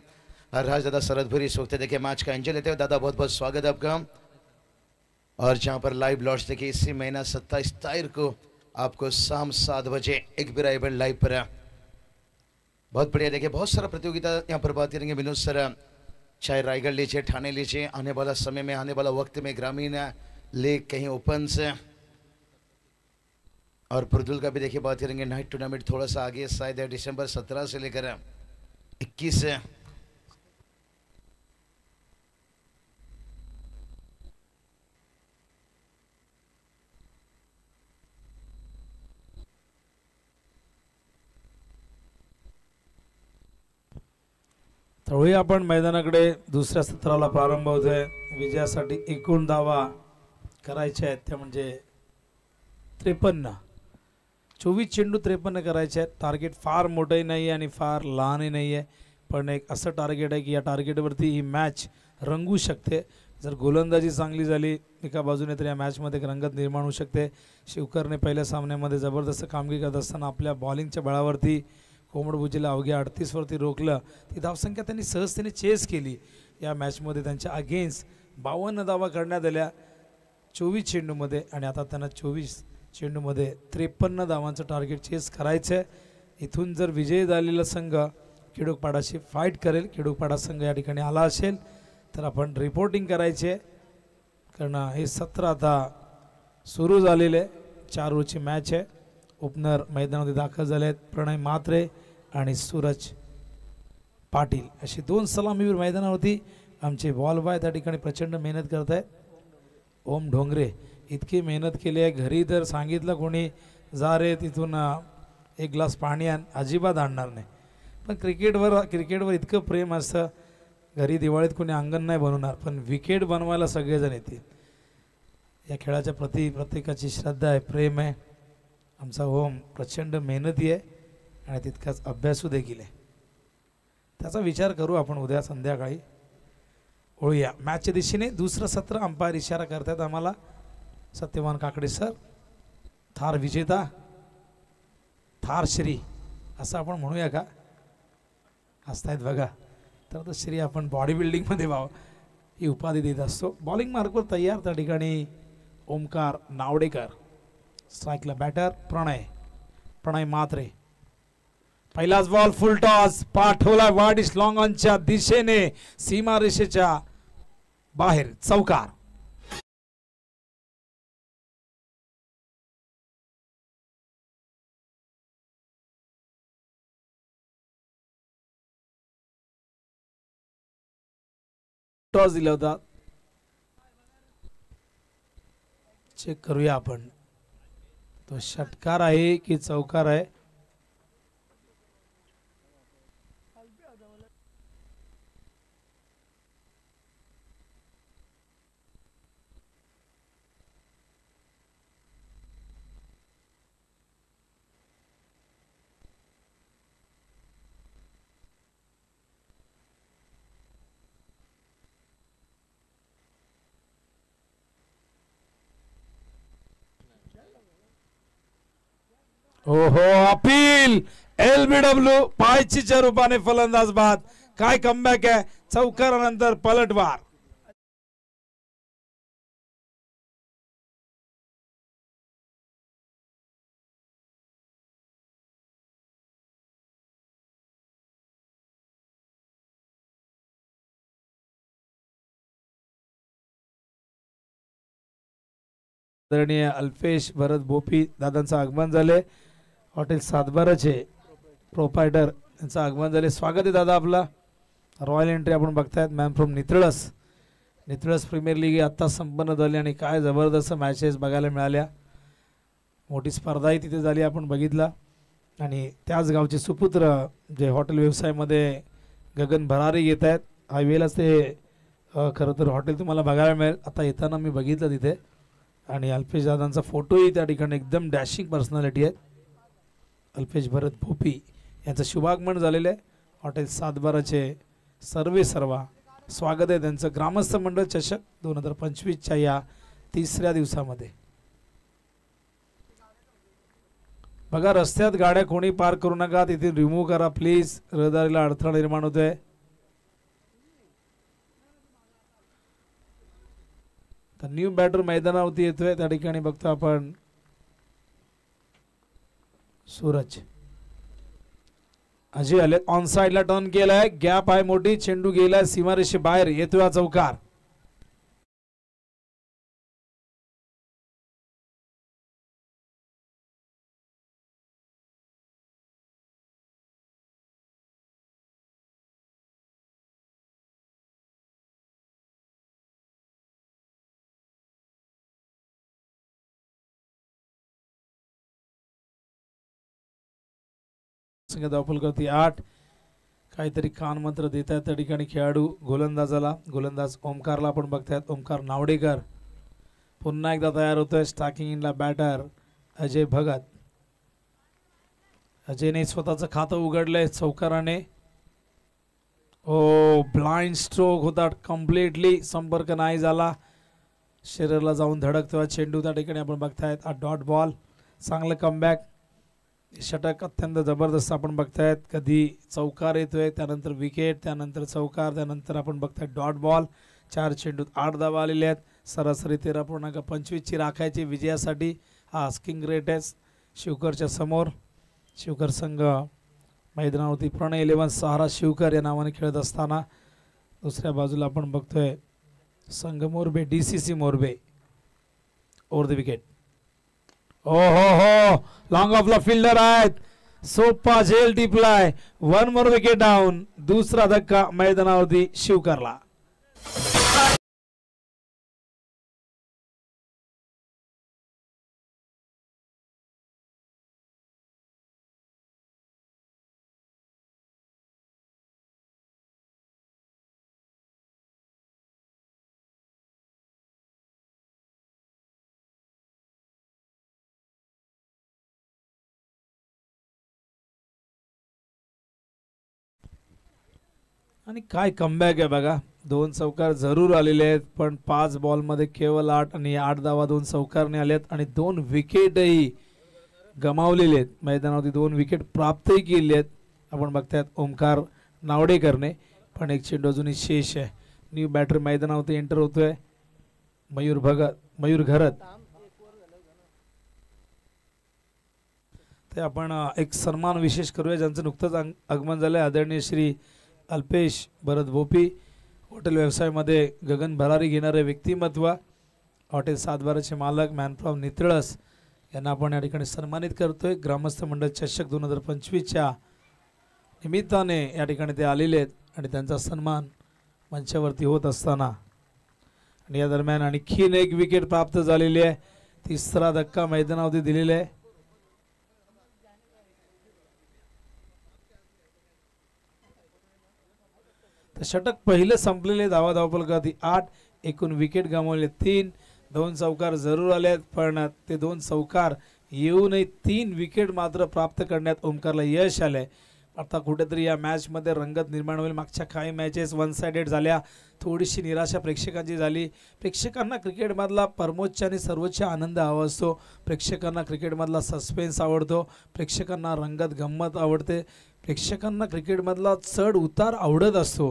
राज दादा शरदपुरी इस वक्त देखिए मैच का एंजॉय लेते हुए। दादा बहुत बहुत स्वागत है आपका। और जहां पर लाइव लॉन्च देखिए इसी महीना 27 तारीख को आपको शाम 7 बजे एक बिरा इवेंट लाइव पर है। बहुत बढ़िया देखिए बहुत सारा प्रतियोगिता यहाँ पर बात करेंगे विनोद सर, चाहे रायगढ़ लीजिए ठाणे लीजिए, आने वाला समय में आने वाला वक्त में ग्रामीण लीग कहीं ओपन से और पुरदुल का भी देखिए बात करेंगे। नाइट टूर्नामेंट थोड़ा सा आगे शायद दिसंबर 17 से लेकर 21 है। तळुया आपण मैदानाकडे दुसऱ्या सत्राला प्रारंभ होतोय। विजयासाठी एकूण धावा करायचे आहेत त्या म्हणजे 53। 24 चेंडू 53 करायचे आहेत। टार्गेट फार मोठंही नाही आणि फार लहानही नाही आहे, पण एक असं टार्गेट आहे की या टार्गेटवरती ही मॅच रंगू शकते। जर गोलंदाजी चांगली झाली एका बाजूने तर या मॅचमध्ये एक रंगत निर्माण होऊ शकते। शिवकरने पहिल्या सामन्यामध्ये जबरदस्त कामगिरी करत असताना आपल्या बॉलिंगच्या बळावरती कोंबडभुजीला अवघ्या 38 वरती रोखलं. ती धावसंख्या त्यांनी सहजतेने चेस केली. या मॅचमध्ये त्यांच्या अगेन्स्ट 52 धावा करण्यात आल्या 24 चेंडूमध्ये आणि आता त्यांना 24 चेंडूमध्ये 53 धावांचं टार्गेट चेस करायचं आहे. इथून जर विजयी झालेला संघ किडूकपाडाशी फाईट करेल. किडूकपाडा संघ या ठिकाणी आला असेल तर आपण रिपोर्टिंग करायचे, कारण हे सत्र आता सुरू झालेले आहे. 4 ओव्हरची मॅच आहे. ओपनर मैदानामध्ये दाखल झाले आहेत प्रणय म्हात्रे आणि सूरज पाटील अशी 2 सलामीवीर मैदानावरती. आमचे बॉल बॉय त्या ठिकाणी प्रचंड मेहनत करत आहेत. ओम ढोंगरे इतकी मेहनत केली आहे. घरी जर सांगितलं कोणी जा रे तिथून एक ग्लास पाणी आण, अजिबात आणणार नाही. पण क्रिकेटवर इतकं प्रेम असतं. घरी दिवाळीत कोणी अंगण नाही बनवणार, पण विकेट बनवायला सगळेजण येतील. या खेळाच्या प्रति प्रत्येकाची श्रद्धा आहे, प्रेम आहे. आमचा ओम प्रचंड मेहनती आहे आणि तितकाच अभ्यासू देखील आहे. त्याचा विचार करू आपण उद्या संध्याकाळी. ओळूया मॅचच्या दिशेने. दुसरं सत्र अंपायर इशारा करतात आम्हाला. सत्यवान काकडे सर, थार विजेता, थार श्री असं आपण म्हणूया का? हसतायत बघा. तर श्री आपण बॉडी बिल्डिंगमध्ये व्हावं ही उपाधी देत असतो. बॉलिंग मार्कवर तयार त्या ठिकाणी ओमकार नावडेकर. स्ट्राईकला बॅटर प्रणय म्हात्रे. पहिलाच बॉल फुल टॉस पाठवला वाडिश लॉंग ऑनच्या दिशेने सीमारेषेच्या बाहेर. चौकार. टॉस दिला होता. चेक करूया आपण तो षटकार आहे की चौकार आहे. ओहो अपील. LBW पायचीच्या रूपाने फलंदाज बाद. काय कमबॅक आहे. चौकारानंतर पलटवार. आदरणीय अल्पेश भरत भोपी दादांचं आगमन झाले. हॉटेल सातबाराचे प्रोपायटर यांचं आगमन झाले. स्वागत आहे दादा आपला. रॉयल एंट्री आपण बघतायत. मॅन फ्रॉम नितळस प्रीमियर लीग आत्ता संपन्न झाली आणि काय जबरदस्त मॅचेस बघायला मिळाल्या. मोठी स्पर्धाही तिथे झाली आपण बघितला. आणि त्याच गावचे सुपुत्र जे हॉटेल व्यवसायामध्ये गगन भरारी घेत आहेत. हायवेलाच ते खरं तर हॉटेल तुम्हाला बघायला मिळेल. आता येताना मी बघितलं तिथे. आणि अल्पेश दादांचा फोटोही त्या ठिकाणी एकदम डॅशिंग पर्सनॅलिटी आहे. अल्पेश भरत भोपी यांचं शुभागमन झालेलं आहे. हॉटेल सातबाराचे सर्वा स्वागत आहे त्यांचं. ग्रामस्थ मंडळ चषक 2025च्या या 3ऱ्या दिवसामध्ये. बघा रस्त्यात गाड्या कोणी पार्क करू नका. तिथे रिमूव्ह करा प्लीज. रहदारीला अडथळा निर्माण होतोय. तर न्यू बॅटर मैदानावरती येतोय. त्या ठिकाणी बघतो आपण सूरज. अजय आले. ऑन साइडला टर्न केलाय. गॅप आहे मोठी. चेंडू गेलाय सीमारेषे बाहेर. येतोय चौकार. धावफलकरती 8. काहीतरी कानमंत्र देत आहेत त्या ठिकाणी खेळाडू गोलंदाजाला. गोलंदाज ओमकारला आपण बघतायत. ओमकार नावडेकर पुन्हा एकदा तयार होतोय. स्टार्किंग इनला बॅटर अजय भगत. अजयने स्वतःचं खातं उघडलंय चौकाराने. ओ ब्लाइंड स्ट्रोक होता. कम्प्लिटली संपर्क नाही झाला. शरीराला जाऊन धडकतोय चेंडू. त्या ठिकाणी आपण बघतायत. Dot ball. चांगलं कमबॅक. षटक अत्यंत जबरदस्त आपण बघतायत. कधी चौकार येतोय, त्यानंतर विकेट, त्यानंतर चौकार, त्यानंतर आपण बघताय डॉट बॉल. 4 चेंडूत 8 धावा आलेल्या आहेत. सरासरी 13.25 ची राखायची विजयासाठी. हा स्किंग रेट आहे शिवकरच्या समोर. शिवकर संघ मैदानावरती प्रणय 11 सहारा शिवकर या नावाने खेळत असताना दुसऱ्या बाजूला आपण बघतोय संघ Morbe DCC Morbe over the wicket. ओ हो लॉंग ऑफला फिल्डर आहेत. सोपा झेल टिपलाय. 1 मोर विकेट डाऊन. दुसरा धक्का मैदानावरती शिवकरला. आणि काय कमबॅक आहे बघा. 2 चौकार जरूर आलेले आहेत, पण 5 बॉलमध्ये केवळ 8 आणि 8 धावा 2 चौकारने आलेत आणि 2 विकेटही गमावलेले आहेत. मैदानावरती 2 विकेट प्राप्तही केले आहेत. आपण बघतायत ओमकार नावडेकरने, पण एक चेंडू अजूनही शेष आहे. न्यू बॅटर मैदानावरती एंटर होतोय मयूर घरत. ते आपण एक सन्मान विशेष करूया ज्यांचं नुकतंच आगमन झालंय. आदरणीय श्री अल्पेश भरत भोपी, हॉटेल व्यवसायामध्ये गगन भरारी घेणारे व्यक्तिमत्व, हॉटेल 712चे मालक मॅन फ्रॉम नितळस यांना आपण या ठिकाणी सन्मानित करतोय. ग्रामस्थ मंडळ चषक 2025च्या निमित्ताने या ठिकाणी ते आलेले आहेत आणि त्यांचा सन्मान मंचावरती होत असताना आणि या दरम्यान आणखीन एक विकेट प्राप्त झालेली आहे. तिसरा धक्का मैदानावरती दिलेला आहे. षटक पहिले संपलेले. धावफलकावरती 8, एकूण विकेट गमावले 3. 2 चौकार जरूर आले, पण ते 2 चौकार येऊनही 3 विकेट मात्र प्राप्त करण्यात ओमकारला यश आलंय. आता कुठेतरी या मॅच मध्ये रंगत निर्माण होईल. मागच्या काही मॅचेस 1 साइडेड झाल्या. थोडीशी निराशा प्रेक्षकांची झाली. प्रेक्षकांना क्रिकेटमधला परमोच्च आणि सर्वोच्च आनंद हवा असतो. प्रेक्षकांना क्रिकेटमधला सस्पेन्स आवडतो. प्रेक्षकांना रंगत गंमत आवडते. प्रेक्षकांना क्रिकेटमधला चढ उतार आवडत असतो.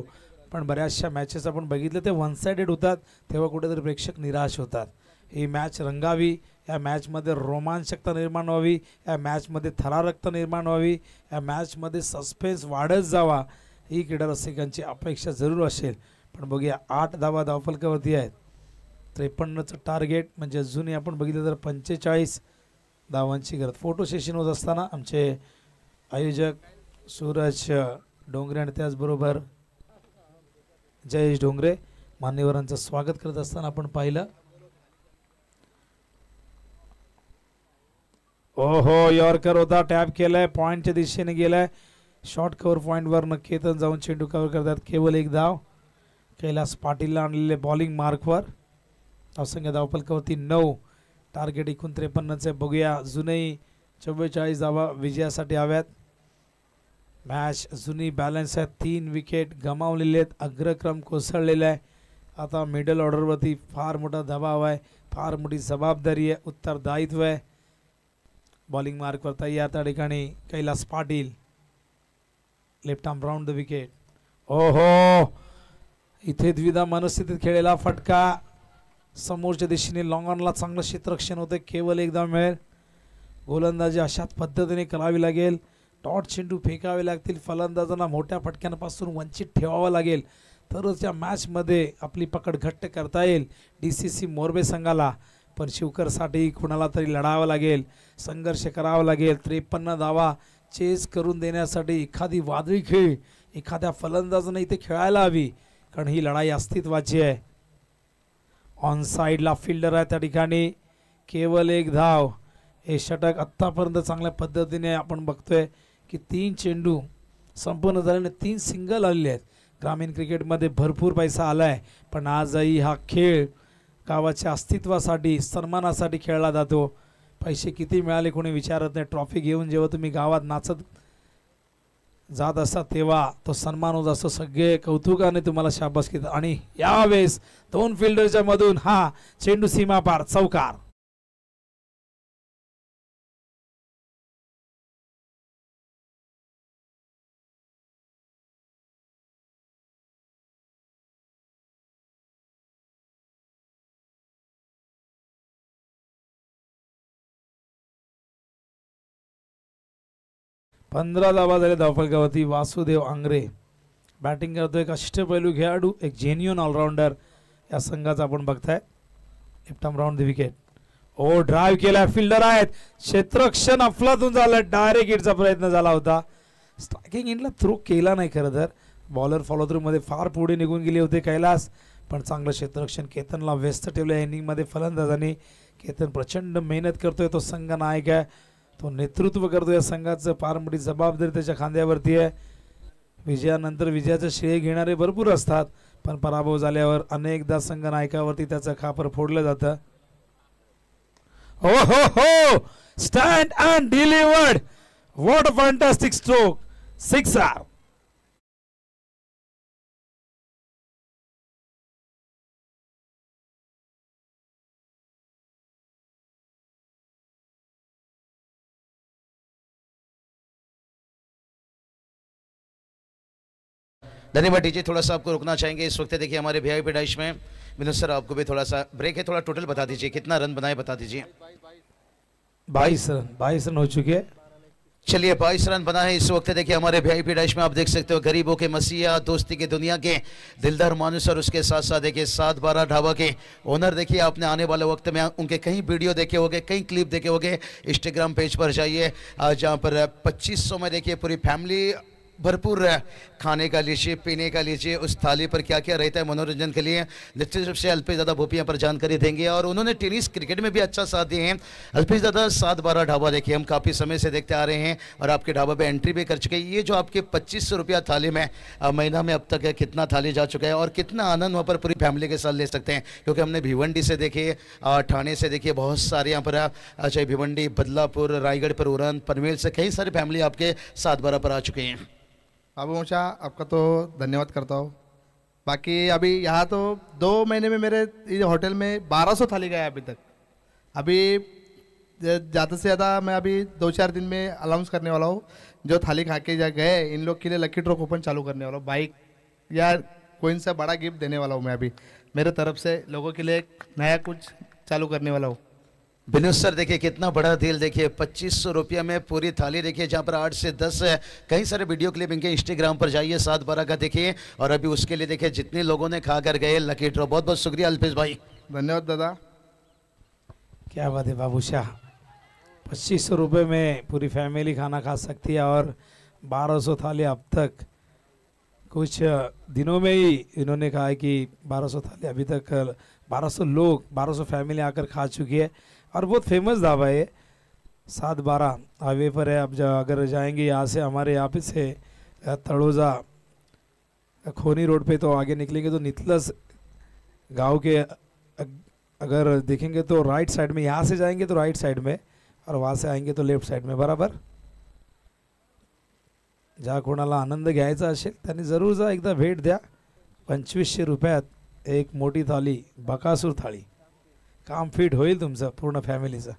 पण बऱ्याचशा मॅचेस आपण बघितले ते 1 साइडेड होतात, तेव्हा कुठेतरी प्रेक्षक निराश होतात. ही मॅच रंगावी, या मॅचमध्ये रोमांचकता निर्माण व्हावी, या मॅचमध्ये थरारकता निर्माण व्हावी, या मॅचमध्ये सस्पेन्स वाढत जावा, ही क्रीडा रसिकांची अपेक्षा जरूर असेल. पण बघूया 8 धावा धावफलकावरती आहेत. 53चं टार्गेट म्हणजे अजूनही आपण बघितलं तर 45 धावांची गरज. फोटो सेशन होत असताना आमचे आयोजक सूरज डोंगरे आणि त्याचबरोबर जयेश डोंगरे मान्यवरांचं स्वागत करत असताना आपण पाहिलं. ओहो यॉर्कर होता, टॅप केलाय, पॉइंटच्या दिशेने गेलाय. शॉर्ट कव्हर पॉइंटवर नक्कीतच जाऊन चेंडू कव्हर करतात. केवळ 1 धाव. कैलास पाटीलला आणलेले बॉलिंग मार्कवर. धावसंख्या धावफलकावरती 9. टार्गेट 53चे. बघूया अजूनही 44 धावा विजयासाठी हव्यात. मॅच अजूनही बॅलन्स आहे. 3 विकेट गमावलेले आहेत. अग्रक्रम कोसळलेला आहे. आता मिडल ऑर्डरवरती फार मोठा दबाव आहे, फार मोठी जबाबदारी आहे, उत्तरदायित्व आहे. बॉलिंग मार्कवर तयार त्या ठिकाणी Kailas Patil. Left arm round the wicket. ओहो इथे द्विधा मनस्थितीत खेळलेला फटका. समोरच्या दिशेने लॉंग ऑनला चांगलं क्षेत्ररक्षण होते. केवळ 1 धाव मिळेल. गोलंदाजी अशाच पद्धतीने करावी लागेल. डॉट चेंडू फेकावे लागतील. फलंदाजांना मोठ्या फटक्यांपासून वंचित ठेवावं लागेल, तरच या मॅचमध्ये आपली पकड घट्ट करता येईल DCC मोरबे संघाला. पण शिवकरसाठी कुणाला तरी लढावं लागेल, संघर्ष करावा लागेल. 53 धावा चेस करून देण्यासाठी एखादी वादळी खेळ एखाद्या फलंदाजाने इथे खेळायला हवी, कारण ही लढाई अस्तित्वाची आहे. ऑन साईडला फिल्डर आहे त्या ठिकाणी. केवळ 1 धाव. हे षटक आत्तापर्यंत चांगल्या पद्धतीने आपण बघतोय की 3 चेंडू संपूर्ण झाल्याने 3 सिंगल आलेले आहेत. ग्रामीण क्रिकेटमध्ये भरपूर पैसा आला आहे, पण आजही हा खेळ गावाच्या अस्तित्वासाठी सन्मानासाठी खेळला जातो. पैसे किती मिळाले कोणी विचारत नाही. ट्रॉफी घेऊन जेव्हा तुम्ही गावात नाचत जात असता तेव्हा तो सन्मान होत असतो. सगळे कौतुकाने तुम्हाला शाबासकी देतात. आणि यावेळेस 2 फिल्डरच्या मधून हा चेंडू सीमापार चौकार. 15 धावा झाले धावफलकावरती. वासुदेव आंग्रे बॅटिंग करतोय. एक अष्टपैलू खेळाडू, एक जेन्युन ऑलराऊंडर या संघाचा आपण बघताय. Left arm round the wicket. ओ ड्राईव्ह केला, फिल्डर आहेत, क्षेत्ररक्षण अफलातून झालं. डायरेक्ट हिटचा प्रयत्न झाला होता. स्ट्रायकिंग इनला थ्रो केला नाही खरं तर. बॉलर फॉलो थ्रू मध्ये फार पुढे निघून गेले होते कैलास, पण चांगलं क्षेत्ररक्षण. केतनला व्यस्त ठेवलं या इनिंगमध्ये फलंदाजांनी. केतन प्रचंड मेहनत करतोय, तो संघ नायक आहे, तो नेतृत्व करतोय या संघाचं. फार मोठी जबाबदारी त्याच्या खांद्यावरती आहे. विजयानंतर विजयाचं श्रेय घेणारे भरपूर असतात, पण पराभव झाल्यावर अनेकदा संघ नायकावरती त्याचं खापर फोडलं जातं. हो हो हो, stand and delivered. What a fantastic stroke. Sixer. धन्यवाद डीजे, थोड़ा सा आपको रुकना चाहेंगे इस वक्त. देखिए हमारे वीआईपी डैश में विनोद सर आपको भी थोड़ा सा ब्रेक है, थोड़ा टोटल बता दीजिए कितना रन बनाए, बता दीजिए. 22 रन हो चुके हैं. चलिए 22 रन बना है इस वक्त. देखिए हमारे वीआईपी डैश में आप देख सकते हो गरीबों के मसीहा, दोस्ती के दुनिया के दिलदार मानुस, और उसके साथ साथ देखिए 7-12 ढाबा के ओनर. देखिए आपने आने वाले वक्त में उनके कई वीडियो देखे होंगे, कई क्लिप देखे होंगे. इंस्टाग्राम पेज पर जाइए, जहाँ पर 2500 में देखिए पूरी फैमिली भरपूर खाने का लीजिए, पीने का लीजिए. उस थाली पर क्या क्या रहता है मनोरंजन के लिए, निश्चित रूप से अल्पेश दादा भोपिया पर जानकारी देंगे. और उन्होंने टेनिस क्रिकेट में भी अच्छा साथ दिए हैं. अल्पेश दादा 7-12 ढाबा देखिए हम काफ़ी समय से देखते आ रहे हैं, और आपके ढाबा पे एंट्री भी कर चुके हैं. ये जो आपके 2500 रुपया थाली में महीना में अब तक है, कितना थाली जा चुका है, और कितना आनंद वहाँ पर पूरी फैमिली के साथ ले सकते हैं. क्योंकि हमने भिवंडी से देखे, ठाणे से देखिए, बहुत सारे यहाँ पर चाहे भिवंडी, बदलापुर, रायगढ़ पर उड़न, पनवेल से कई सारी फैमिली आपके 7-12 पर आ चुके हैं. बाबू मोशा आपका तो धन्यवाद करता हूँ. बाकी अभी यहाँ तो 2 महीने में मेरे होटल में 1200 थाली गया अभी तक. अभी ज़्यादा से ज़्यादा मैं अभी 2-4 दिन में अनाउंस करने वाला हूँ. जो थाली खा के गए इन लोग के लिए लकी ड्रॉ कूपन चालू करने वाला हूँ. बाइक या कोई सा बड़ा गिफ्ट देने वाला हूँ मैं अभी मेरे तरफ से. लोगों के लिए नया कुछ चालू करने वाला हूँ. विनोद सर देखिए कितना बड़ा डील. देखिए 2500 रुपया में पूरी थाली. देखिए जहाँ पर 8 से 10 कई सारे वीडियो क्लिप इनके इंस्टाग्राम पर जाइए, 7-12 का देखिए. और अभी उसके लिए देखिए जितने लोगों ने खा कर गए लकी ड्रॉ. बहुत बहुत शुक्रिया अल्पेश भाई. धन्यवाद दादा. क्या बात है बाबू शाह. 2500 रुपये में पूरी फैमिली खाना खा सकती है, और 1200 थाली अब तक. कुछ दिनों में ही इन्होंने कहा है कि 1200 थाली अभी तक 1200 लोग, 1200 फैमिली आकर खा चुकी है. और बहुत फेमस ढाबा है, 7-12 हाईवे पर है. अब अगर जाएंगे यहाँ से, हमारे यहाँ पे से तड़ोजा खोनी रोड पे, तो आगे निकलेंगे तो नितलस गांव के अगर देखेंगे तो राइट साइड में, यहाँ से जाएंगे तो राइट साइड में, और वहाँ से आएंगे तो लेफ्ट साइड में. बराबर. ज्या कोणाला आनंद घ्यायचा असेल त्यांनी जरूर जा, एकदा भेट द्या. 2500 रुपयात एक मोठी थाली, बकासूर थाळी. काम फिट होईल तुमचं पूर्ण फॅमिलीचं.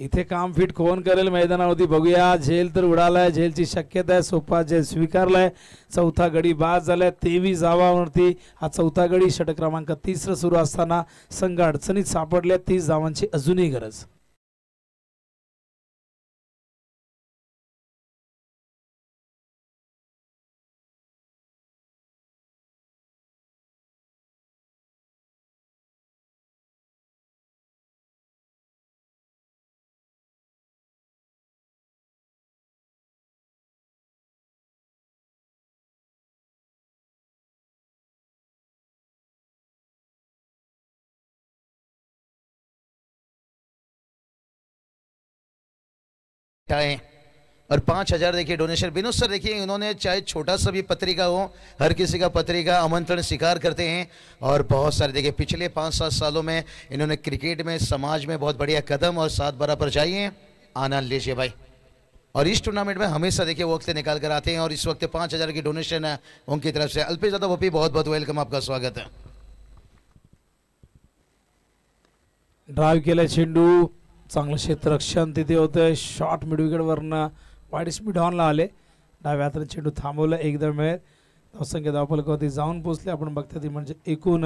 इथे काम फिट कोण करेल मैदानावरती बघूया. झेल तर उडालाय, झेलची शक्यता आहे. सोपा झेल स्वीकारलाय. चौथा गडी बाद झालाय 23 धावांवरती. हा चौथा गडी, षटक क्रमांक 30 सुरू असताना संघ अडचणीत सापडल्या. 30 धावांची अजूनही गरज. है और 5000 देखिए डोनेशन. विनोद सर देखिए इन्होंने चाहे छोटा सा भी पत्रिका हो, हर किसी का पत्रिका आमंत्रण स्वीकार करते हैं. और बहुत सारे देखिए पिछले 5-7 सालों में इन्होंने क्रिकेट में, समाज में बहुत बढ़िया कदम. और 7-12 पर जाइए, आनंद लीजिए भाई. और इस टूर्नामेंट में हमेशा देखिए वक्त निकाल कर आते हैं. और इस वक्त 5000 की डोनेशन है उनकी तरफ से. अल्पेश दादा भोपी बहुत बहुत वेलकम, आपका स्वागत है. ड्राईव्ह केला चेंडू, चांगलं क्षेत्ररक्षण तिथे होतं. शॉर्ट मिड विकेटवरनं वाईड स्पीड ऑनला आले. डाव्या हाताने चेंडू थांबवला. एकदम धावसंख्या धावफलकावरती जाऊन पोहोचले. आपण बघता ती म्हणजे एकूण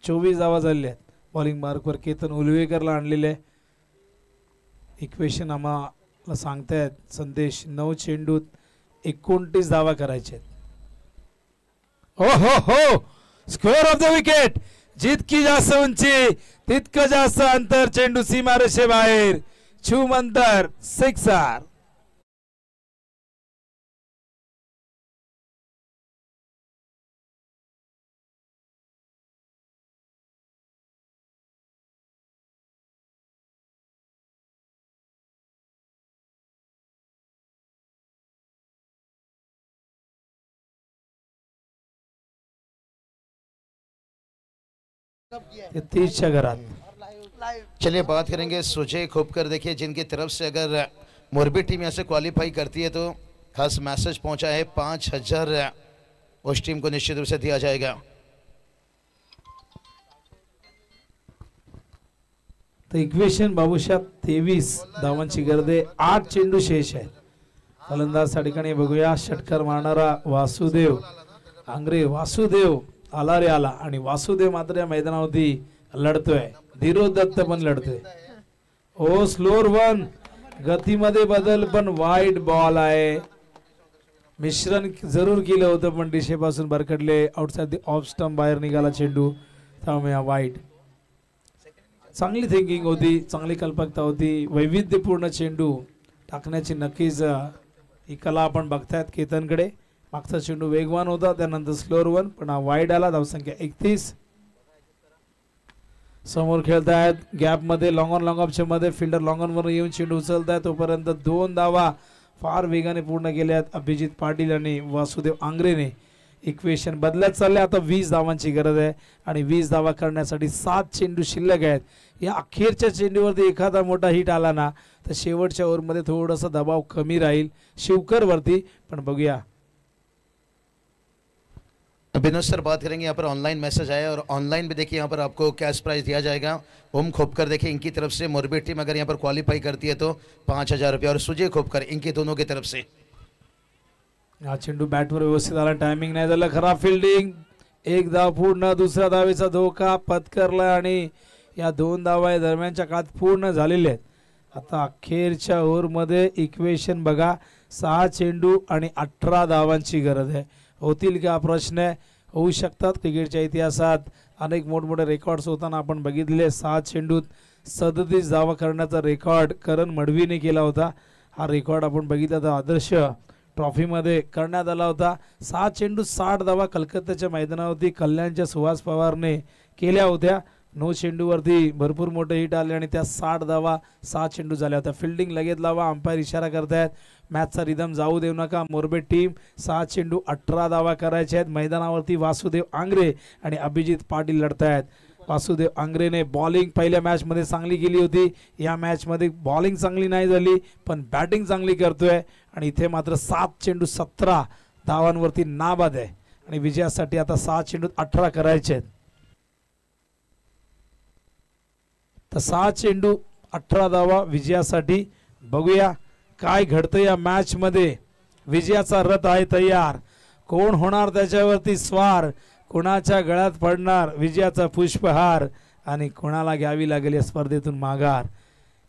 24 धावा झालेल्या आहेत. बॉलिंग मार्कवर केतन उलवेकरला आणलेले. इक्वेशन आम्हा मला सांगतायत संदेश 9 चेंडूत 29 धावा करायचे. हो हो हो, स्क्वेअर ऑफ द विकेट. जितकी जास्त उंची तितकं जास्त अंतर, चेंडू सीमारेषेबाहेर, छूम अंतर, सिक्सर. ये 30च्या घरात. चलिए बात करेंगे सुजय खोपकर. देखिए जिनकी तरफ से अगर मोरबी टीम यहाँ से क्वालिफाई करती है तो खास मैसेज पहुंचा है, 5,000 उस टीम को निश्चित रूप से दिया जाएगा. तर इक्वेशन बाबूशाह 23 धावांची गरज आहे. 8 चेंडू शेष आहे. फलंदाज त्या ठिकाणी बघूया. षटकार मारणारा वासुदेव आंग्रे. वासुदेव आला रे आला आणि वासुदेव मात्र या मैदानावरती लढतोय. धीरोज दत्त पण लढतोय. ओ स्लोअर वन, गतीमध्ये बदल, पण वाईट बॉल आहे. मिश्रण जरूर केलं होतं पण दिशेपासून भरकडले. आउटसाइड द ऑफ स्टंप बाहेर निघाला चेंडू, त्यामुळे वाईट. चांगली थिंकिंग होती, चांगली कल्पकता होती. वैविध्यपूर्ण चेंडू टाकण्याची नक्कीच ही कला आपण बघतायत केतनकडे. मागचा चेंडू वेगवान होता, त्यानंतर स्लोअर वन, पण हा वाईड आला. धावसंख्या 31. समोर खेळतायत गॅप मध्ये, लॉंग ऑन लॉंग ऑफच्या मध्ये. फिल्डर लॉंग ऑन वर येऊन चेंडू उचलतायत. तोपर्यंत 2 धावा फार वेगाने पूर्ण केल्यात अभिजित पाटील आणि वासुदेव आंग्रेने. इक्वेशन बदलत चालले. आता 20 धावांची गरज आहे आणि 20 धावा करण्यासाठी 7 चेंडू शिल्लक आहेत. या अखेरच्या चेंडूवरती एखादा मोठा हिट आला ना तर शेवटच्या ओव्हरमध्ये थोडासा दबाव कमी राहील शिवकर वरती. पण बघूया. विनोद सर बात करेंगे, यहाँ पर ऑनलाइन मैसेज आया और ऑनलाइन भी देखिए यहाँ पर आपको कैश प्राइस दिया जाएगा. ओम खोपकर देखिए इनकी तरफ से मोरबी टीम अगर यहाँ पर क्वालिफाई करती है तो 5,000 रुपये, और सुजय खोपकर इनके दोनों की तरफ से. हा चेंडू बॅटवर व्यवस्थित आला. टायमिंग नाही झालं. खराब फिल्डिंग. 1 धाव पूर्ण. दुसऱ्या धावेचा धोका पत्करला आणि या 2 धावा दरम्यानच्या काळात पूर्ण झालेले आहेत. आता अखेरच्या ओव्हरमध्ये इक्वेशन बघा. 6 चेंडू आणि 18 धावांची गरज आहे. होतील का प्रश्न आहे. होऊ शकतात. क्रिकेटच्या इतिहासात अनेक मोठमोठे रेकॉर्ड्स होताना आपण बघितले. 6 चेंडूत 37 धावा करण्याचा रेकॉर्ड करण मडवीने केला होता. हा रेकॉर्ड आपण बघितला तर आदर्श ट्रॉफीमध्ये करण्यात आला होता. 6 चेंडू 60 धावा कलकत्त्याच्या मैदानावरती कल्याणच्या सुहास पवारने केल्या होत्या. 9 चेंडूवरती भरपूर मोठे हिट आले आणि त्या 60 धावा 6 चेंडू झाल्या होत्या. फिल्डिंग लगेच लावा. अंपायर इशारा करतायत. मॅचचा रिदम जाऊ देऊ नका. मोरबे टीम 6 चेंडू 18 धावा करायचे आहेत. मैदानावरती वासुदेव आंग्रे आणि अभिजित पाटील लढतायत. वासुदेव आंग्रेने बॉलिंग पहिल्या मॅच मध्ये चांगली केली होती. या मॅच मध्ये बॉलिंग चांगली नाही झाली पण बॅटिंग चांगली करतोय आणि इथे मात्र 7 चेंडू 17 धावांवरती नाबाद आहे आणि विजयासाठी आता 6 चेंडू 18 करायचे आहेत. तर 6 चेंडू 18 धावा विजयासाठी. बघूया काय घडतं या मॅच मध्ये. विजयाचा रथ आहे तयार. कोण होणार त्याच्यावरती स्वार. कोणाच्या गळ्यात पडणार विजयाचा पुष्पहार आणि कोणाला घ्यावी लागेल या स्पर्धेतून माघार.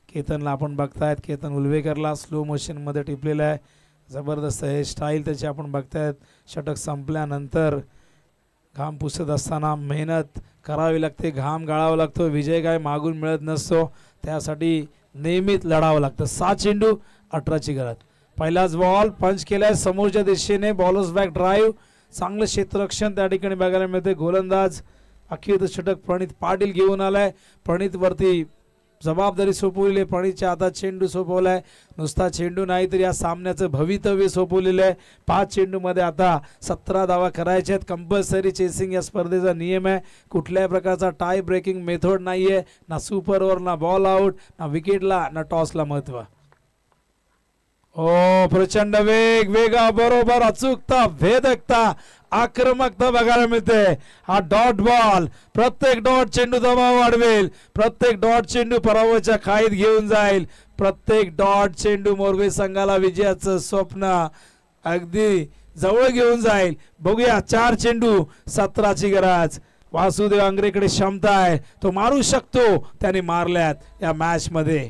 केतनला आपण बघतायत. केतन उलवेकरला स्लो मोशन मध्ये टिपलेला आहे. जबरदस्त हे स्टाईल त्याची आपण बघतायत. षटक संपल्यानंतर घाम पुसत असताना मेहनत करावी लागते. घाम गाळावा लागतो. विजय काय मागून मिळत नसतो. त्यासाठी नेहमीच लढावं लागतं. 7 चेंडू 18ची गरज. पहिलाच बॉल पंच केलाय समोरच्या दिशेने. Bowlers back drive. चांगलं क्षेत्ररक्षण त्या ठिकाणी बघायला मिळते. गोलंदाज अखेर षटक प्रणित पाटील घेऊन आलाय. प्रणित वरती जबाबदारी सोपवलेली. प्रणितच्या हातात चेंडू सोपवलाय. नुसता चेंडू नाही तर या सामन्याचं भवितव्य सोपवलेलं आहे. 5 चेंडू मध्ये आता 17 धावा करायच्या आहेत. कंपल्सरी चेसिंग या स्पर्धेचा नियम आहे. कुठल्याही प्रकारचा टाय ब्रेकिंग मेथड नाहीये. ना सुपर ओव्हर, ना बॉल आउट, ना विकेटला, ना टॉसला महत्व. ओ प्रचंड वेग. वेगा बरोबर अचूकता, भेदकता, आक्रमकता बघायला मिळते. हा डॉट बॉल. प्रत्येक डॉट चेंडू दबाव वाढवेल. प्रत्येक डॉट चेंडू पराभवाच्या खाईत घेऊन जाईल. प्रत्येक डॉट चेंडू मोरबी संघाला विजयाचं स्वप्न अगदी जवळ घेऊन जाईल. बघूया 4 चेंडू 17ची गरज. वासुदेव आंग्रेकडे क्षमता आहे. तो मारू शकतो. त्याने मारल्यात या मॅच मध्ये.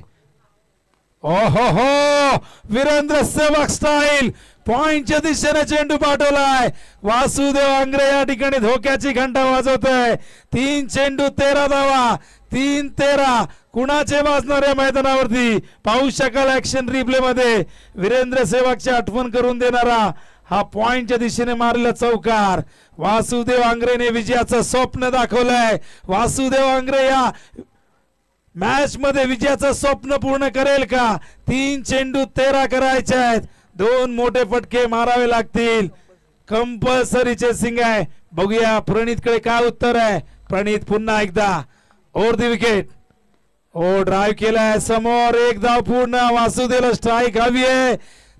ओहो हो, वीरेंद्र सेवक स्टाईल पॉइंटच्या दिशेने चेंडू पाठवलाय. वासुदेव आंग्रे या ठिकाणी धोक्याची घंटा वाजवतोय. 3 चेंडू 13 धावा, 3-13 कुणाचे वाजणार या मैदानावरती पाहू शकाल ऍक्शन रिप्ले मध्ये. वीरेंद्र सेवकची आठवण करून देणारा हा पॉइंटच्या दिशेने मारलेला चौकार. वासुदेव आंग्रेने विजयाचं स्वप्न दाखवलंय. वासुदेव आंग्रे या मॅच मध्ये विजयाचं स्वप्न पूर्ण करेल का? 3 चेंडू 13 करायचे आहेत. 2 मोठे फटके मारावे लागतील. कंपल्सरी चेसिंग आहे. बघूया प्रणित कडे काय उत्तर आहे. प्रणित पुन्हा एकदा ओव्हर द विकेट. ओ ड्राईव्ह केलाय समोर. 1 धाव पूर्ण. वासुदेवला स्ट्राईक हवी आहे.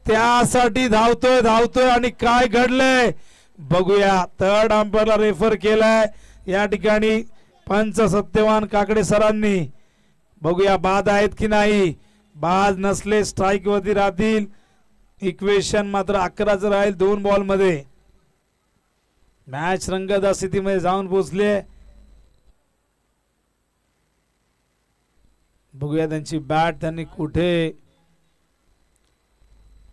त्यासाठी धावतोय आणि काय घडलंय बघूया. थर्ड अंपायरला रेफर केलाय या ठिकाणी पंच सत्यवान काकडे सरांनी. बघूया बाद आहेत की नाही. बाद नसले स्ट्राईक वरती राहतील. इक्वेशन मात्र 11च राहील 2 बॉल मध्ये. मॅच रंगत स्थितीमध्ये जाऊन पोहोचले. बघूया त्यांची बॅट त्यांनी कुठे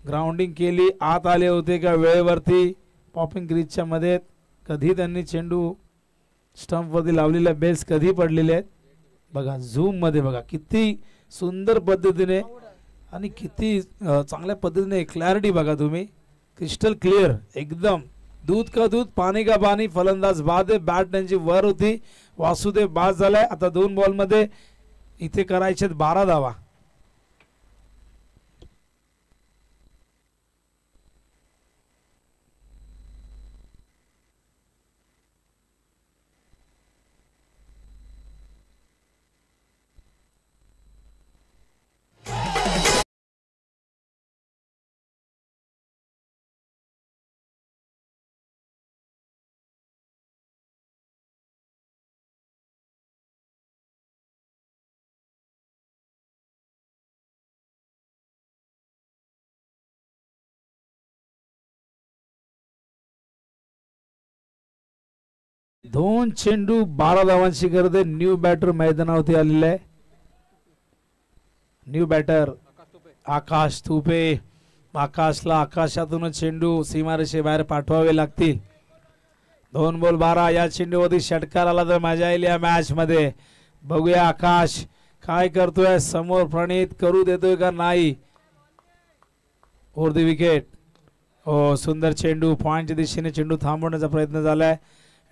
ग्राउंडिंग केली. आत आले होते का वेळेवरती पॉपिंग क्रीजच्या मध्ये. कधी त्यांनी चेंडू स्टंप वरती लावलेल्या बेल्स कधी पडलेले आहेत बघा. झूम मध्ये बघा किती सुंदर पद्धतीने आणि किती चांगल्या पद्धतीने क्लॅरिटी बघा तुम्ही. क्रिस्टल क्लिअर एकदम. दूध का दूध पाणी का पाणी. फलंदाज बाद आहे. बॅट त्यांची वर होती. वासुदेव बाद झालाय. आता 2 बॉल मध्ये इथे करायचे 12 धावा. दोन चेंडू 12 धावांची गरज आहे. न्यू बॅटर मैदानावरती आलेला आहे. न्यू बॅटर आकाश तुपे. आकाशला आकाशातून चेंडू सीमारेषे बाहेर पाठवावे लागतील. 2 बॉल 12. या चेंडूवरती षटकार आला तर मजा येईल या मॅच मध्ये. बघूया आकाश काय करतोय. समोर प्रणित करू देतोय का नाही. Over the wicket. हो सुंदर चेंडू. पॉइंटच्या दिशेने चेंडू थांबवण्याचा प्रयत्न झालाय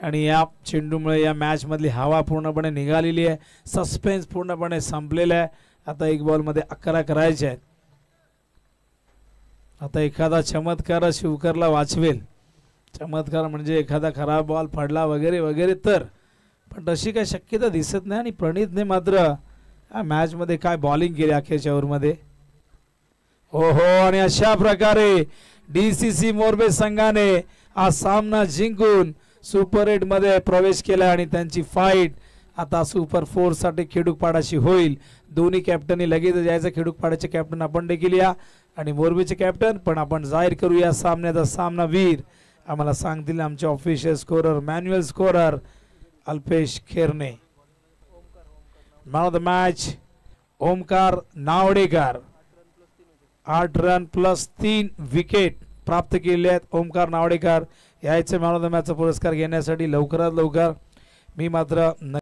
आणि या चेंडूमुळे या मॅच मधली हवा पूर्णपणे निघालेली आहे. सस्पेन्स पूर्णपणे संपलेला आहे. आता 1 बॉल मध्ये 11 करायचे आहेत. आता एखादा चमत्कार शिवकरला वाचवेल. चमत्कार म्हणजे एखादा खराब बॉल पडला वगैरे वगैरे तर, पण तशी काही शक्यता दिसत नाही. आणि प्रणितने मात्र या मॅच मध्ये काय बॉलिंग केली अखेरच्या ओव्हर मध्ये. हो आणि अशा प्रकारे डीसीसी मोरबे संघाने हा सामना जिंकून सुपर 8 मध्ये प्रवेश केला आणि त्यांची फाईट आता सुपर 4 साठी खेडूपाडाशी होईल. दोन्ही कॅप्टननी लगेच जायचं. खेडूपाडाचे कॅप्टन आपण देखील या आणि मोरबीचे कॅप्टन पण आपण जाहीर करू या सामन्याचा सामनावीर. आम्हाला सांगतील आमचे official scorer manual scorer Alpesh Kherne. Man of the match Omkar Navdekar. 8 run plus 3 wicket प्राप्त केले आहेत ओमकार नावडेकर. यायचे मॅन ऑफ द मॅचचा पुरस्कार घेण्यासाठी लवकरात लवकर. मी मात्र